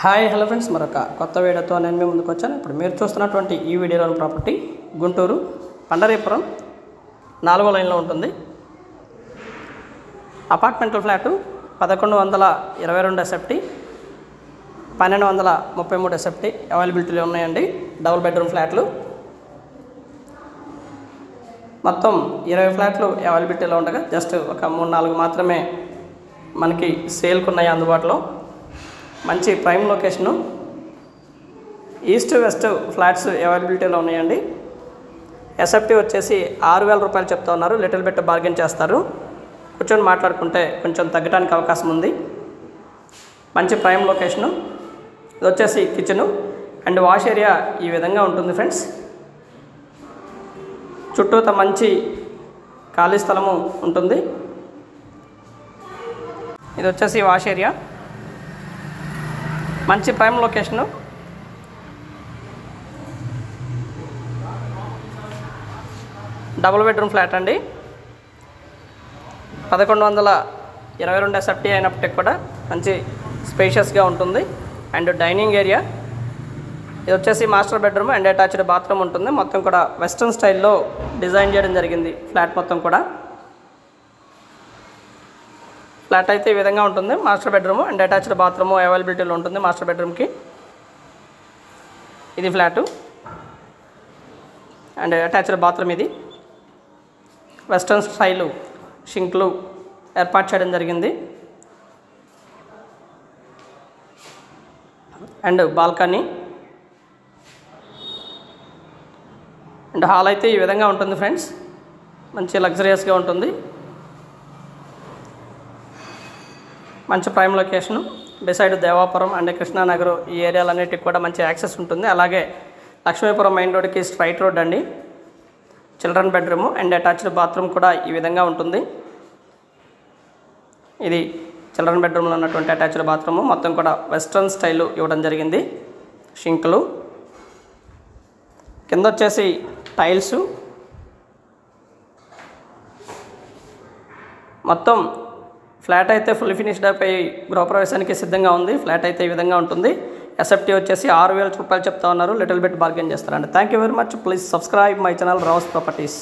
Hi hello friends, మరొక కొత్త వీడియోతో నేను మీ ముందుకు వచ్చాను. ఇప్పుడు మీరు చూస్తున్నటువంటి ఈ వీడియోలోని ప్రాపర్టీ గుంటూరు పండరీపురం 4వ లైన్లో ఉంటుంది. అపార్ట్మెంటల్ ఫ్లాటు 1122 ఎస్ఎఫ్టీ, 1233 ఎస్ఎఫ్టీ అవైలబిలిటీలో ఉన్నాయండి. డబుల్ బెడ్రూమ్ ఫ్లాట్లు మొత్తం 20 ఫ్లాట్లు అవైలబిలిటీలో ఉండగా జస్ట్ ఒక 3-4 మాత్రమే మనకి సేల్కు ఉన్నాయి అందుబాటులో. మంచి prime location, east west flats అవైలబిలిటీలో ఉన్నాయండి. ఎస్ఎఫ్టీ వచ్చేసి 6,000 రూపాయలు చెప్తా ఉన్నారు. లిటిల్ బిట్ బార్గెన్ చేస్తారు. కూర్చొని మాట్లాడుకుంటే కొంచెం తగ్గడానికి అవకాశం ఉంది. మంచి ప్రైమ్ లొకేషను. ఇది వచ్చేసి కిచెను అండ్ వాష్ ఏరియా ఈ విధంగా ఉంటుంది ఫ్రెండ్స్. చుట్టూత మంచి ఖాళీ స్థలము ఉంటుంది. ఇది వచ్చేసి వాష్ ఏరియా, మంచి prime location. Double bedroom flat అండి. 1122 ఎస్ఎఫ్టీ అయినప్పటికీ కూడా మంచి స్పేషియస్గా ఉంటుంది. And dining area. ఇది వచ్చేసి master bedroom and attached bathroom ఉంటుంది. మొత్తం కూడా వెస్ట్రన్ స్టైల్లో డిజైన్ చేయడం జరిగింది ఫ్లాట్ మొత్తం కూడా. ఫ్లాట్ అయితే ఈ విధంగా ఉంటుంది. Master bedroom and attached bathroom అవైలబిలిటీలో ఉంటుంది మాస్టర్ బెడ్రూమ్కి. ఇది ఫ్లాటు అండ్ అటాచ్డ్ బాత్రూమ్. ఇది వెస్ట్రన్ స్టైలు షింక్లు ఏర్పాటు చేయడం జరిగింది. అండ్ బాల్కనీ అండ్ హాల్ అయితే ఈ విధంగా ఉంటుంది ఫ్రెండ్స్. మంచి లగ్జరియస్గా ఉంటుంది. మంచి prime location. Decide Devapuram and Krishna Nagar ఈ ఏరియాలన్నిటికి కూడా మంచి యాక్సెస్ ఉంటుంది. అలాగే లక్ష్మీపురం మెయిన్ రోడ్కి స్ట్రైట్ రోడ్ అండి. Children bedroom and attached bathroom కూడా ఈ విధంగా ఉంటుంది. ఇది చిల్డ్రన్ బెడ్రూమ్లో ఉన్నటువంటి అటాచ్డ్ బాత్రూము. మొత్తం కూడా వెస్ట్రన్ స్టైలు ఇవ్వడం జరిగింది. షింకులు కింద వచ్చేసి టైల్సు. మొత్తం ఫ్లాట్ అయితే ఫుల్ ఫినిష్డ్ అయిపోయి గృహప్రవేశానికి సిద్ధంగా ఉంది. ఫ్లాట్ అయితే ఈ విధంగా ఉంటుంది. ఎస్ఎఫ్టీ వచ్చేసి 6,000 రూపాయలు చెప్తా ఉన్నారు. లిటిల్ బిట్ బార్గెన్ చేస్తారండి. Thank you very much. Please subscribe my channel Rao's properties.